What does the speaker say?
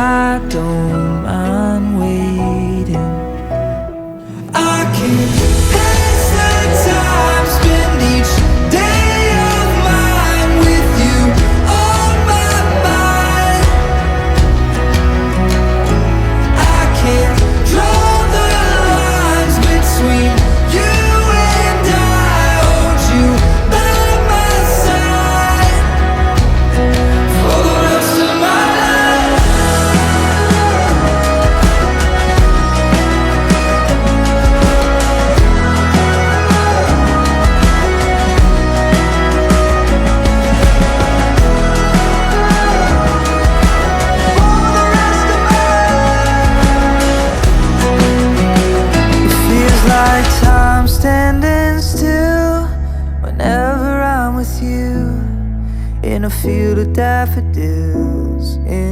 I don't mind waiting. I can pace the time, spend each day of mine with you on my mind. I can draw the lines between you and I, hold you by my side for the rest of my life. It feels like time standing still whenever I'm with you, in a field of daffodils, in